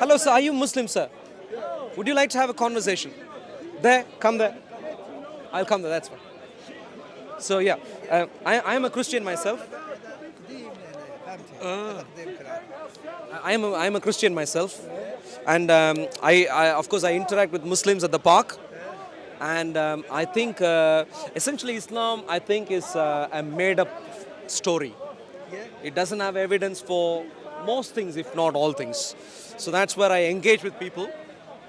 Hello, sir. Are you Muslim, sir? Would you like to have a conversation? There, come there. I'll come there. That's fine. So yeah, I am a Christian myself. I am a Christian myself, and I of course I interact with Muslims at the park, and I think essentially Islam I think is a made-up story. It doesn't have evidence for most things, if not all things. So that's where I engage with people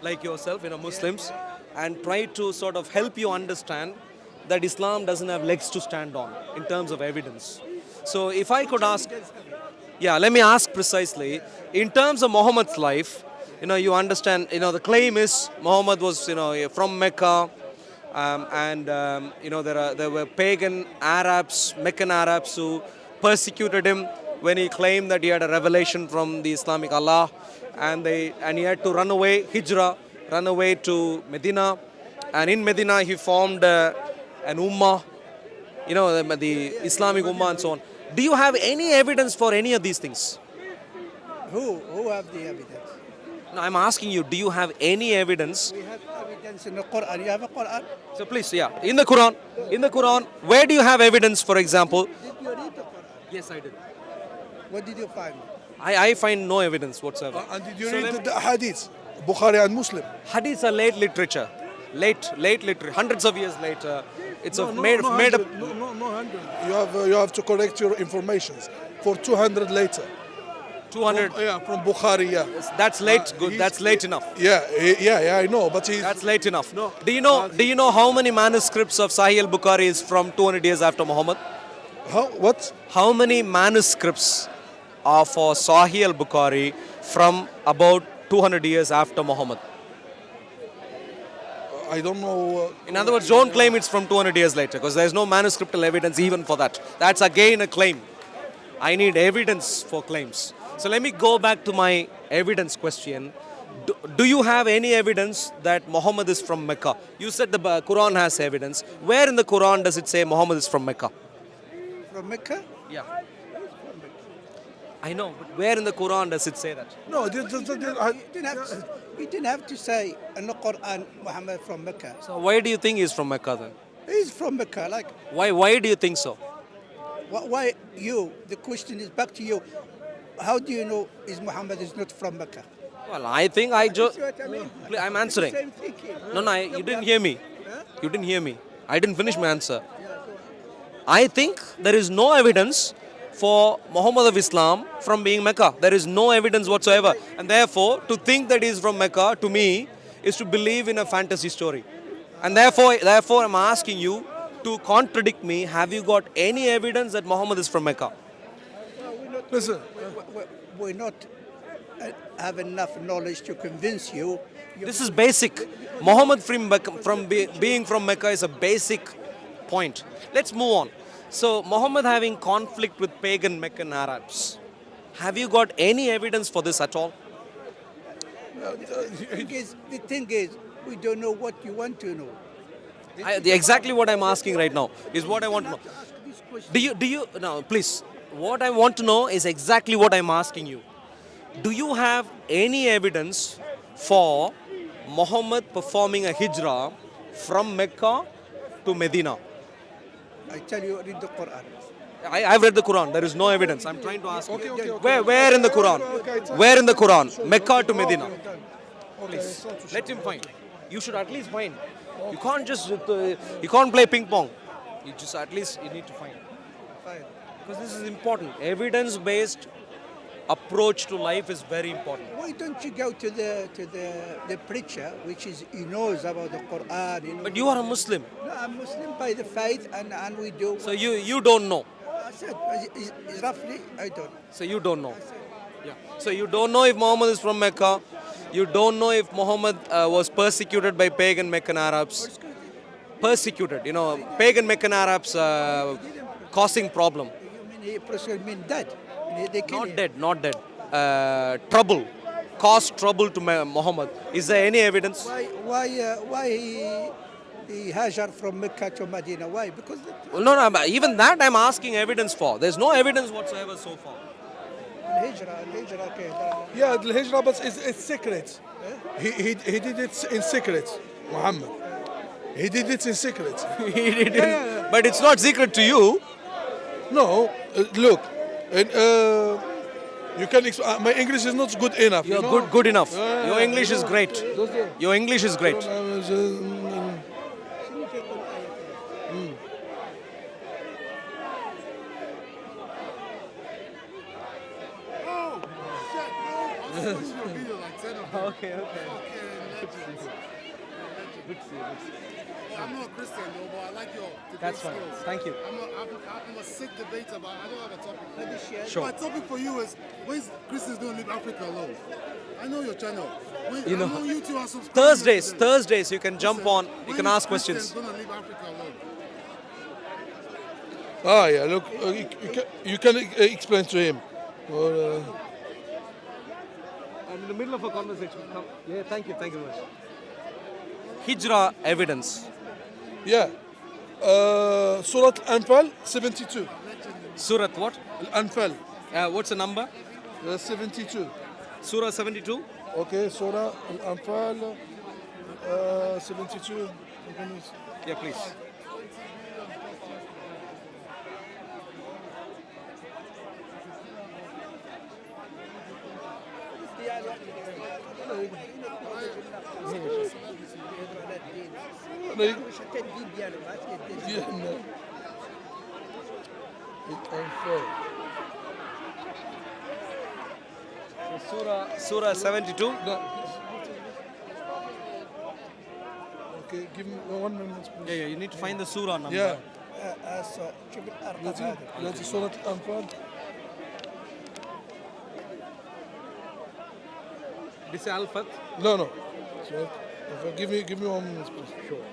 like yourself, Muslims, and try to sort of help you understand that Islam doesn't have legs to stand on in terms of evidence. So if I could ask, yeah, let me ask precisely, in terms of Muhammad's life, you understand, the claim is Muhammad was, from Mecca, there were pagan Arabs, Meccan Arabs who persecuted him when he claimed that he had a revelation from the Islamic Allah, and he had to run away, hijrah, run away to Medina, and in Medina he formed an ummah, the Islamic ummah and so on. Do you have any evidence for any of these things? Who have the evidence? No, I'm asking you, do you have any evidence? We have evidence in the Quran. You have a Quran? So please, yeah, in the Quran, where do you have evidence, for example? Did you read the Quran? Yes, I did. What did you find? I find no evidence whatsoever. And did you read the hadith, Bukhari and Muslim? Hadiths are late literature. Late literature, hundreds of years later. It's made up. 100. You have to correct your informations for 200 later. 200. From Bukhari, yeah. That's late. Good. That's late enough. Yeah, I know, but That's late enough. No. Do you know how many manuscripts of Sahih al-Bukhari is from 200 years after Muhammad? What? How many manuscripts are for Sahih al-Bukhari from about 200 years after Muhammad? I don't know. In other words, don't claim it's from 200 years later, because there's no manuscriptal evidence even for that. That's again a claim. I need evidence for claims. So let me go back to my evidence question. Do you have any evidence that Muhammad is from Mecca? You said the Quran has evidence. Where in the Quran does it say Muhammad is from Mecca? From Mecca? Yeah. I know, but where in the Quran does it say that? No, You didn't have to say in the Quran Muhammad from Mecca. So why do you think he's from Mecca then? He's from Mecca. Like, Why do you think so? why you? The question is back to you. How do you know Muhammad is not from Mecca? Well, I think I just... See what I mean? I'm answering. Same thinking. No, you didn't hear me. You didn't hear me. I didn't finish my answer. I think there is no evidence for Muhammad of Islam from being Mecca. There is no evidence whatsoever. And therefore, to think that he is from Mecca, to me, is to believe in a fantasy story. And therefore, I'm asking you to contradict me. Have you got any evidence that Muhammad is from Mecca? Listen. We're not have enough knowledge to convince you. This is basic. Muhammad being from Mecca is a basic point. Let's move on. So, Muhammad having conflict with pagan Meccan Arabs. Have you got any evidence for this at all? The thing is, we don't know what you want to know. Exactly what I'm asking right now is what I want to know. Do you, no, please. What I want to know is exactly what I'm asking you. Do you have any evidence for Muhammad performing a hijrah from Mecca to Medina? I tell you, read the Quran. I've read the Quran. There is no evidence. I'm trying to ask you. Okay. Where in the Quran? Where in the Quran? Mecca to Medina. Please, let him find. You should at least find. You can't just, you can't play ping pong. You just at least, you need to find. Fine. Because this is important. Evidence-based approach to life is very important. Why don't you go to the preacher, which is he knows about the Quran? You know. But you are a Muslim. No, I'm Muslim by the faith, and we do. So you don't know. I said, roughly, I don't. So you don't know. Yeah. So you don't know if Muhammad is from Mecca. You don't know if Muhammad was persecuted by pagan Meccan Arabs. Persecuted, pagan Meccan Arabs causing problem. You mean dead? They kill him. Not dead. Trouble. Caused trouble to Muhammad. Is there any evidence? Why he hajar from Mecca to Medina? Why? Because No, even that I'm asking evidence for. There's no evidence whatsoever so far. الهجرة كده. Yeah, the hijrah, but it's secret. He did it in secret, Muhammad. He did it in secret. He didn't. But it's not secret to you. No, look, and, you can. My English is not good enough. You're you know? good enough. Yeah, Your English is great. Your English is great. Okay. I'm not a Christian though, but I like your debate That's fine. skills. Thank you. I'm a sick debater, but I don't have a topic. Sure. My topic for you is, when Christians don't leave Africa alone. I know your channel. You know, I know you two are subscribed. Thursdays, you can jump on. You can ask questions. Christians gonna leave Africa alone. Ah, yeah. Look, you can explain to him. Or, I'm in the middle of a conversation. Yeah, thank you very much. Hijrah evidence. yeah. Surah Al-Anfal 72. Surat what? Al-Anfal What's the number? 72. Surah 72. Okay, Surah Al-Anfal 72. Yeah, please. مش التدين ديالهم، ما في التدين. Al-Anfal. Surah 72. No. Okay, give me 1 minute, please. Yeah, you need to find the surah number. Yeah. شوف الأرقام هذه. Let's Surah Al-Anfal. This is Al-Fat. No. Surah Al-Anfal. Give me 1 minute, please. Sure.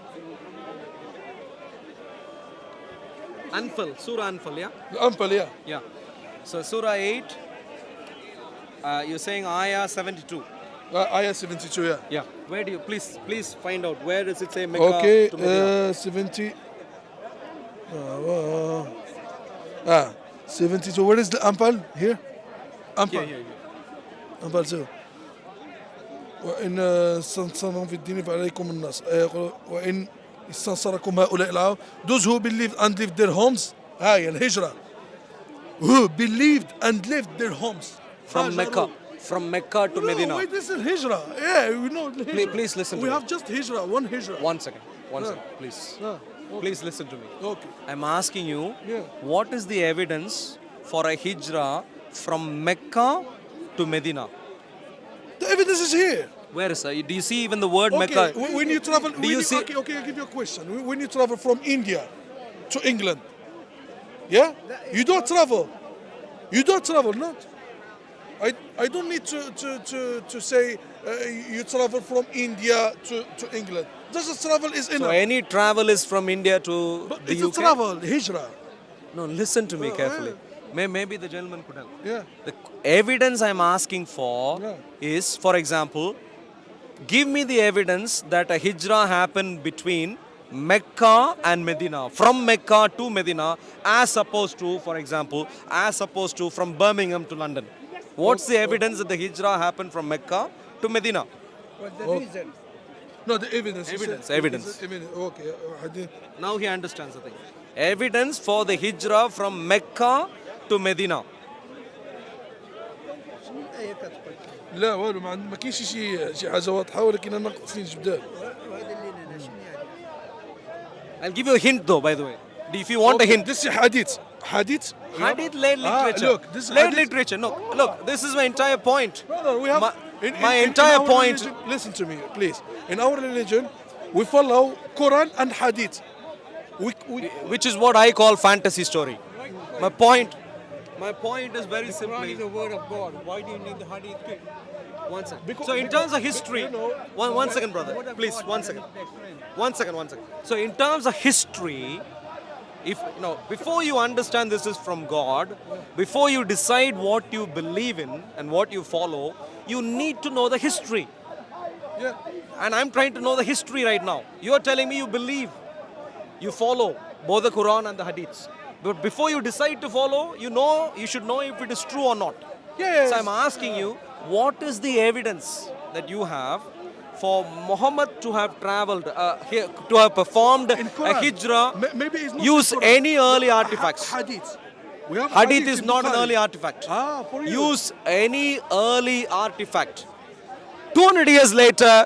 Anfal, Surah Anfal, yeah? Al-Anfal, yeah. Yeah. So Surah 8, you're saying Ayah 72. Ayah 72, yeah. Yeah. Where do you, please find out, where does it say Mecca Okay, to Medina? 70. 72. Where is the Anfal? Here? Anfal. Yeah. أنفال 7. وإن استنصرهم في الدين فعليكم الناس وإن استنصركم هؤلاء العرب, those who believed and left their homes, هاي الهجرة, who believed and left their homes From Mecca to Medina. Wait, this is hijrah. Yeah, we know the hijrah. Please listen to We me. have just hijrah, one hijrah. One second, please. Okay. Please listen to me. Okay. I'm asking you, Yeah. what is the evidence for a hijrah from Mecca to Medina? The evidence is here. Where is it? Do you see even the word Okay, Mecca? when you travel, see- okay, I'll give you a question. When you travel from India to England, yeah, you don't travel. Not. I don't need to say you travel from India to England. Just travel is So enough. any travel is from India to But the it's UK? a travel, hijrah. No, listen to me Oh, carefully. Maybe the gentleman could help. Yeah. The evidence I'm asking for Yeah. is, for example, give me the evidence that a hijrah happened between Mecca and Medina, from Mecca to Medina, as opposed to, for example, from Birmingham to London. What's the evidence that the hijrah happened from Mecca to Medina? What's the reason? No, the evidence. you said- Evidence. Okay. I didn't- Now he understands the thing. Evidence for the hijrah from Mecca to Medina. شنو الآية كتقول؟ لا والو ما كاينش شي حاجه واضحه ولكن انا ناقصين جبدان. وهذا اللي لنا شنو يعني؟ I'll give you a hint though, by the way. If you want a hint. This is hadith. Hadith. Hadith led literature. Look, this is led hadith. literature. No, look, this is my entire point. Brother, we have My entire our point- religion- listen to me, please. In our religion, we follow Quran and Hadith. We Which is what I call fantasy story. My point is very Quran simply. is the word of God. Why do you need the hadith too? One second. Because- So in terms of history, you know- one second, brother. Please, one second. One second. So in terms of history, if before you understand this is from God, before you decide what you believe in and what you follow, you need to know the history. yeah. And I'm trying to know the history right now. You're telling me you believe, you follow both the Quran and the Hadiths. But before you decide to follow, you should know if it is true or not. Yeah. So I'm asking you, what is the evidence that you have for Muhammad to have traveled, to have performed In a Quran. hijrah, Maybe it's not use in Quran. any early artifacts? Hadith. We have Hadith is in not an Bukhari. early artifact. For you. Use any early artifact. 200 years later,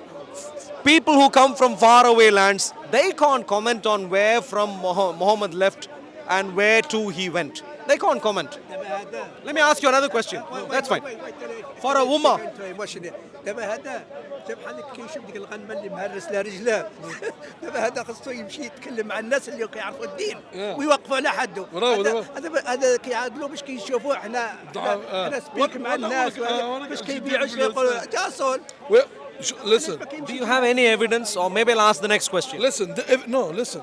people who come from faraway lands, they can't comment on where from Muhammad left and where to he went. They can't comment. Let me ask you another question. That's fine. For a woman. دابا هذا جاب بحال كيشوف ديك الغنمه اللي مهرس لها رجلاه دابا هذا خصو يمشي يتكلم مع الناس اللي كيعرفوا الدين ويوقفوا على حده هذا كيعادلوا باش كيشوفوا حنا سبيك مع الناس باش كيبيعوا شي يقولوا جاسون. Listen. Do you have any evidence, or maybe I'll ask the next question? Listen. Listen.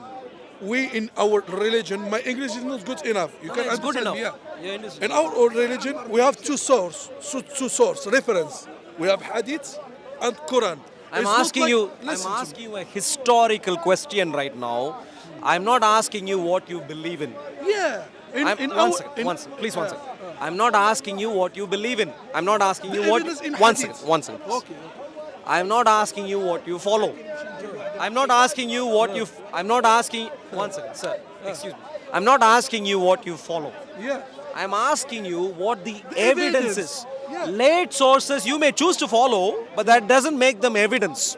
We in our religion, my English is not good enough. You can It's good understand enough. me, yeah. Yeah, In our religion, we have two source reference. We have Hadith and Quran. I'm It's not asking like- you. I'm listen to me. asking you a historical question right now. I'm not asking you what you believe in. Yeah. One second, please, one second. I'm not asking you what you believe in. I'm not asking you what. evidence in One Hadith. second, one second. Okay. I'm not asking you what you follow. I'm not asking you what you. I'm not asking. One second, sir. Excuse me. I'm not asking you what you follow. Yeah. I'm asking you what the evidence is. Yeah. Late sources you may choose to follow, but that doesn't make them evidence.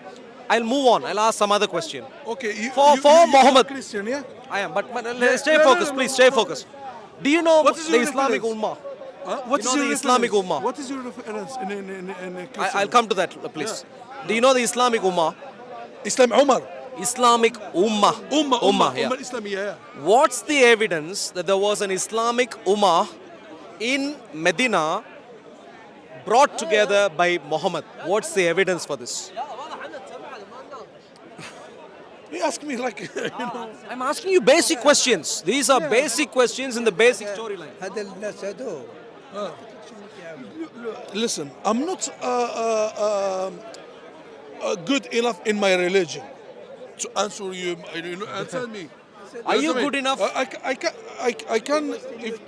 I'll move on. I'll ask some other question. Okay. For you Muhammad. are Christian, yeah. I am, but stay focused, please. Stay focused. Do you know What is the your Islamic reference? Ummah? What You is know your the Islamic reference? Ummah? What is your reference in Christian? I'll come to that, please. Do you know the Islamic Ummah? Islam Umar. Islamic Ummah. Ummah. Yeah. Ummah Islamiyya, yeah. What's the evidence that there was an Islamic Ummah in Medina brought together by Muhammad? What's the evidence for this? You ask me like, I'm asking you basic questions. These are basic questions in the basic storyline. هذا الناس هذو listen, I'm not good enough in my religion to answer you. You know, answer me. Are you Answer me. good enough? I can. If